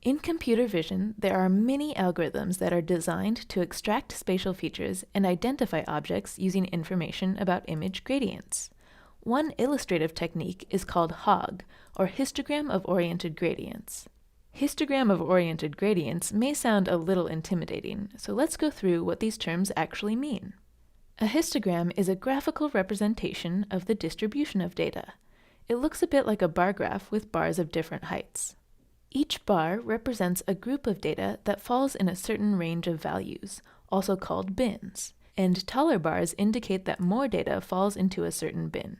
In computer vision, there are many algorithms that are designed to extract spatial features and identify objects using information about image gradients. One illustrative technique is called HOG, or histogram of oriented gradients. Histogram of oriented gradients may sound a little intimidating, so let's go through what these terms actually mean. A histogram is a graphical representation of the distribution of data. It looks a bit like a bar graph with bars of different heights. Each bar represents a group of data that falls in a certain range of values, also called bins, and taller bars indicate that more data falls into a certain bin.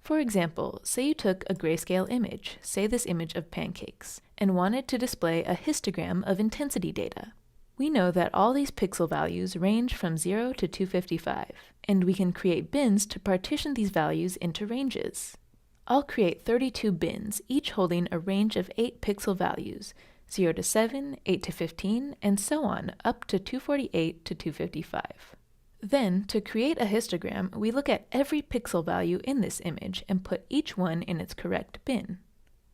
For example, say you took a grayscale image, say this image of pancakes, and wanted to display a histogram of intensity data. We know that all these pixel values range from 0 to 255, and we can create bins to partition these values into ranges. I'll create 32 bins, each holding a range of 8 pixel values, 0 to 7, 8 to 15, and so on, up to 248 to 255. Then, to create a histogram, we look at every pixel value in this image and put each one in its correct bin.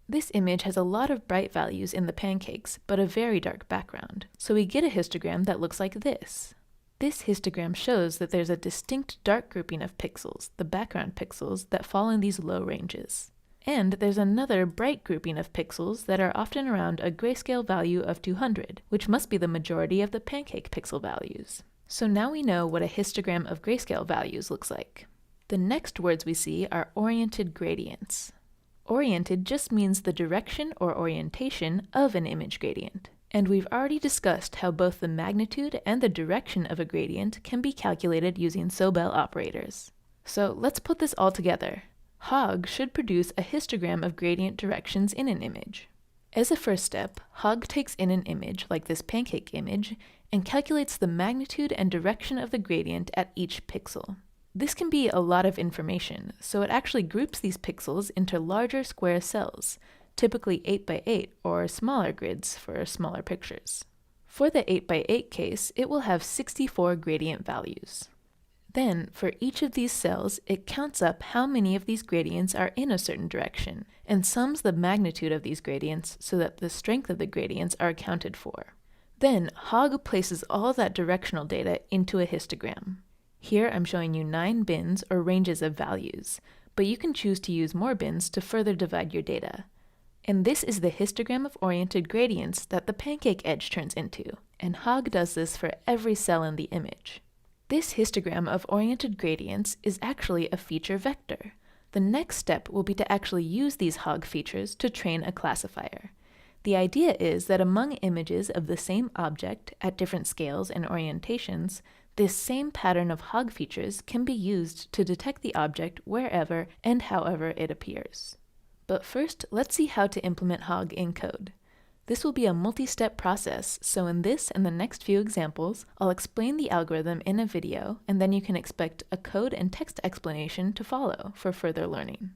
This image has a lot of bright values in the pancakes, but a very dark background, so we get a histogram that looks like this. This histogram shows that there's a distinct dark grouping of pixels, the background pixels, that fall in these low ranges. And there's another bright grouping of pixels that are often around a grayscale value of 200, which must be the majority of the pancake pixel values. So now we know what a histogram of grayscale values looks like. The next words we see are oriented gradients. Oriented just means the direction or orientation of an image gradient. And we've already discussed how both the magnitude and the direction of a gradient can be calculated using Sobel operators. So let's put this all together. HOG should produce a histogram of gradient directions in an image. As a first step, HOG takes in an image, like this pancake image, and calculates the magnitude and direction of the gradient at each pixel. This can be a lot of information, so it actually groups these pixels into larger square cells, typically 8 by 8 or smaller grids for smaller pictures. For the 8 by 8 case, it will have 64 gradient values. Then, for each of these cells, it counts up how many of these gradients are in a certain direction, and sums the magnitude of these gradients so that the strength of the gradients are accounted for. Then, HOG places all that directional data into a histogram. Here I'm showing you 9 bins or ranges of values, but you can choose to use more bins to further divide your data. And this is the histogram of oriented gradients that the pancake edge turns into, and HOG does this for every cell in the image. This histogram of oriented gradients is actually a feature vector. The next step will be to actually use these HOG features to train a classifier. The idea is that among images of the same object at different scales and orientations, this same pattern of HOG features can be used to detect the object wherever and however it appears. But first, let's see how to implement HOG in code. This will be a multi-step process, so in this and the next few examples, I'll explain the algorithm in a video, and then you can expect a code and text explanation to follow for further learning.